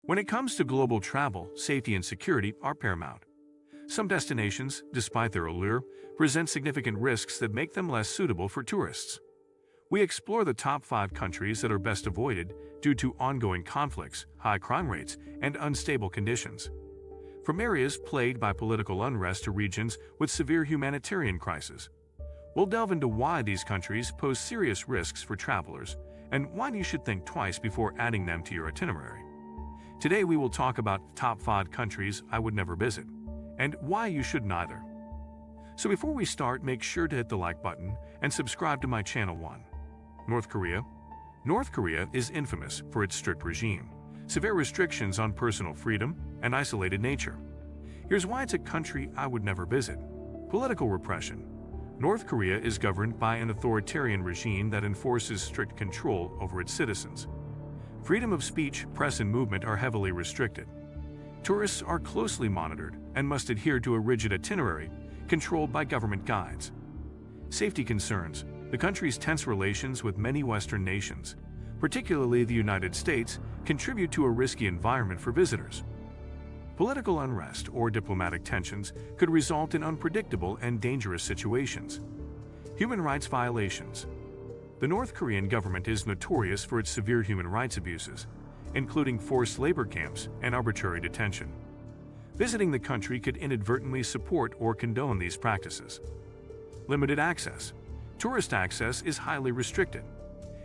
When it comes to global travel, safety and security are paramount. Some destinations, despite their allure, present significant risks that make them less suitable for tourists. We explore the top 5 countries that are best avoided due to ongoing conflicts, high crime rates, and unstable conditions. From areas plagued by political unrest to regions with severe humanitarian crises, we'll delve into why these countries pose serious risks for travelers and why you should think twice before adding them to your itinerary. Today we will talk about top 5 countries I would never visit and why you should neither. So before we start, make sure to hit the like button and subscribe to my channel. 1. North Korea. North Korea is infamous for its strict regime, severe restrictions on personal freedom, and isolated nature. Here's why it's a country I would never visit. Political repression. North Korea is governed by an authoritarian regime that enforces strict control over its citizens. Freedom of speech, press, and movement are heavily restricted. Tourists are closely monitored and must adhere to a rigid itinerary controlled by government guides. Safety concerns. The country's tense relations with many Western nations, particularly the United States, contribute to a risky environment for visitors. Political unrest or diplomatic tensions could result in unpredictable and dangerous situations. Human rights violations. The North Korean government is notorious for its severe human rights abuses, including forced labor camps and arbitrary detention. Visiting the country could inadvertently support or condone these practices. Limited access. Tourist access is highly restricted.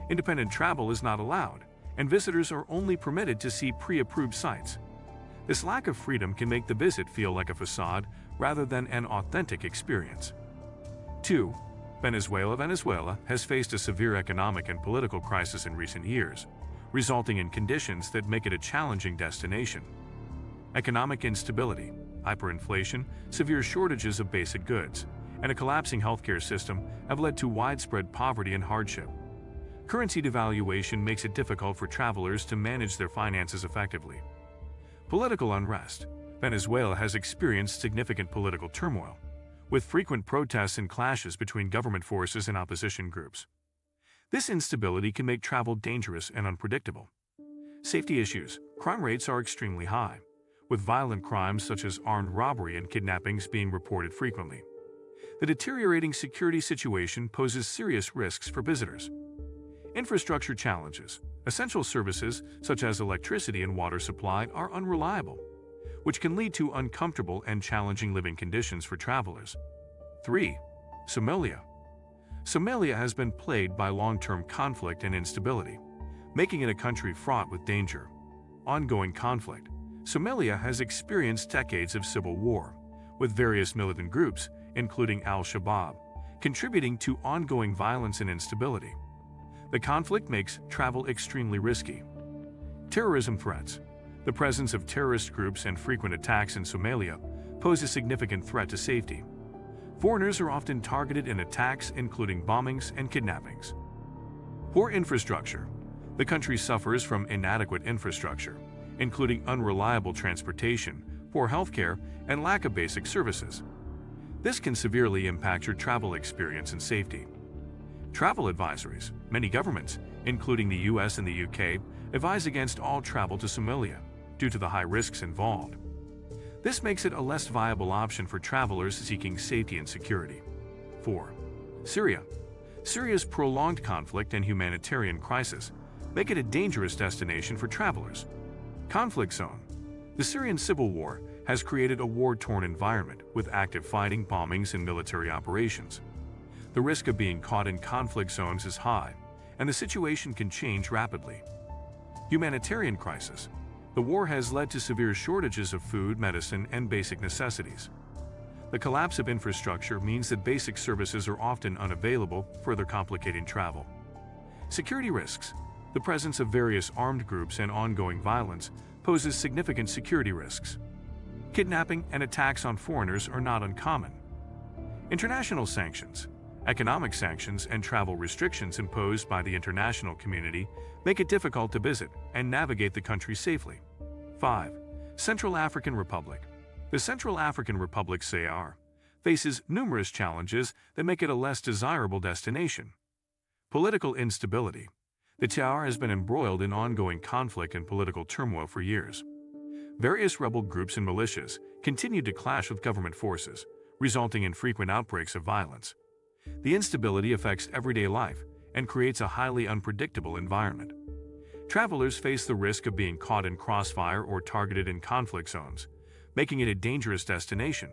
Independent travel is not allowed, and visitors are only permitted to see pre-approved sites. This lack of freedom can make the visit feel like a facade rather than an authentic experience. 2. Venezuela. Venezuela has faced a severe economic and political crisis in recent years, resulting in conditions that make it a challenging destination. Economic instability, hyperinflation, severe shortages of basic goods, and a collapsing healthcare system have led to widespread poverty and hardship. Currency devaluation makes it difficult for travelers to manage their finances effectively. Political unrest. Venezuela has experienced significant political turmoil, with frequent protests and clashes between government forces and opposition groups. This instability can make travel dangerous and unpredictable. Safety issues. Crime rates are extremely high, with violent crimes such as armed robbery and kidnappings being reported frequently. The deteriorating security situation poses serious risks for visitors. Infrastructure challenges. Essential services such as electricity and water supply are unreliable, which can lead to uncomfortable and challenging living conditions for travelers. 3. Somalia. Somalia has been plagued by long-term conflict and instability, making it a country fraught with danger. Ongoing conflict. Somalia has experienced decades of civil war, with various militant groups, including Al-Shabaab, contributing to ongoing violence and instability. The conflict makes travel extremely risky. Terrorism threats. The presence of terrorist groups and frequent attacks in Somalia pose a significant threat to safety. Foreigners are often targeted in attacks, including bombings and kidnappings. Poor infrastructure. The country suffers from inadequate infrastructure, including unreliable transportation, poor healthcare, and lack of basic services. This can severely impact your travel experience and safety. Travel advisories. Many governments, including the US and the UK, advise against all travel to Somalia due to the high risks involved. This makes it a less viable option for travelers seeking safety and security. 4. Syria. Syria's prolonged conflict and humanitarian crisis make it a dangerous destination for travelers. Conflict zone. The Syrian civil war has created a war-torn environment with active fighting, bombings, and military operations. The risk of being caught in conflict zones is high, and the situation can change rapidly. Humanitarian crisis. The war has led to severe shortages of food, medicine, and basic necessities. The collapse of infrastructure means that basic services are often unavailable, further complicating travel. Security risks. The presence of various armed groups and ongoing violence poses significant security risks. Kidnapping and attacks on foreigners are not uncommon. International sanctions. Economic sanctions and travel restrictions imposed by the international community make it difficult to visit and navigate the country safely. 5. Central African Republic. The Central African Republic (CAR) faces numerous challenges that make it a less desirable destination. Political instability. The TR has been embroiled in ongoing conflict and political turmoil for years. Various rebel groups and militias continue to clash with government forces, resulting in frequent outbreaks of violence. The instability affects everyday life and creates a highly unpredictable environment. Travelers face the risk of being caught in crossfire or targeted in conflict zones, making it a dangerous destination.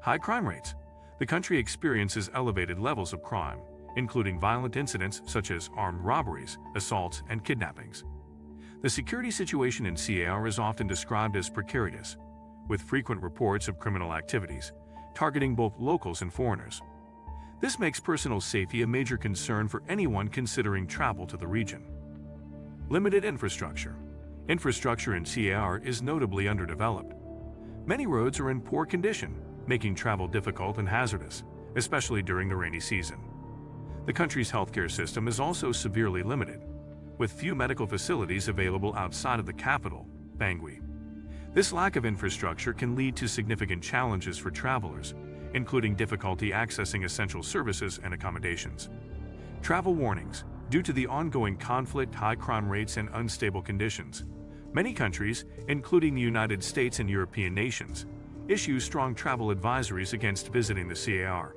High crime rates. The country experiences elevated levels of crime, including violent incidents such as armed robberies, assaults, and kidnappings. The security situation in CAR is often described as precarious, with frequent reports of criminal activities, targeting both locals and foreigners. This makes personal safety a major concern for anyone considering travel to the region. Limited infrastructure. Infrastructure in CAR is notably underdeveloped. Many roads are in poor condition, making travel difficult and hazardous, especially during the rainy season. The country's healthcare system is also severely limited, with few medical facilities available outside of the capital, Bangui. This lack of infrastructure can lead to significant challenges for travelers, including difficulty accessing essential services and accommodations. Travel warnings. Due to the ongoing conflict, high crime rates, and unstable conditions, many countries, including the United States and European nations, issue strong travel advisories against visiting the CAR.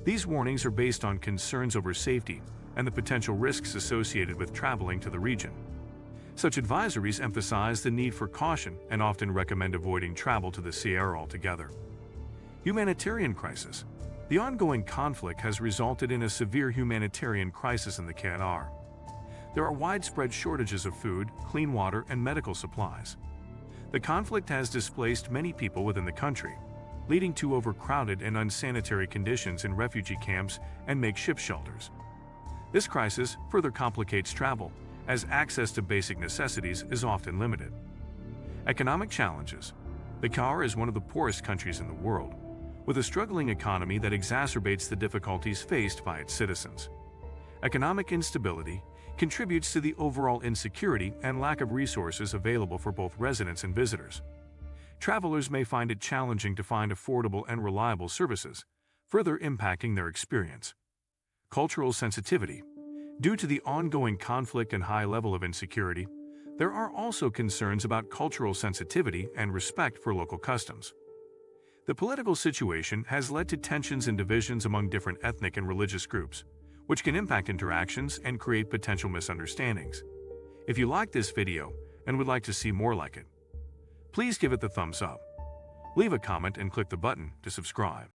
These warnings are based on concerns over safety and the potential risks associated with traveling to the region. Such advisories emphasize the need for caution and often recommend avoiding travel to the CAR altogether. Humanitarian crisis. The ongoing conflict has resulted in a severe humanitarian crisis in the CAR. There are widespread shortages of food, clean water, and medical supplies. The conflict has displaced many people within the country, leading to overcrowded and unsanitary conditions in refugee camps and makeshift shelters. This crisis further complicates travel, as access to basic necessities is often limited. Economic challenges. The CAR is one of the poorest countries in the world, with a struggling economy that exacerbates the difficulties faced by its citizens. Economic instability contributes to the overall insecurity and lack of resources available for both residents and visitors. Travelers may find it challenging to find affordable and reliable services, further impacting their experience. Cultural sensitivity. Due to the ongoing conflict and high level of insecurity, there are also concerns about cultural sensitivity and respect for local customs. The political situation has led to tensions and divisions among different ethnic and religious groups, which can impact interactions and create potential misunderstandings. If you like this video and would like to see more like it, please give it the thumbs up. Leave a comment and click the button to subscribe.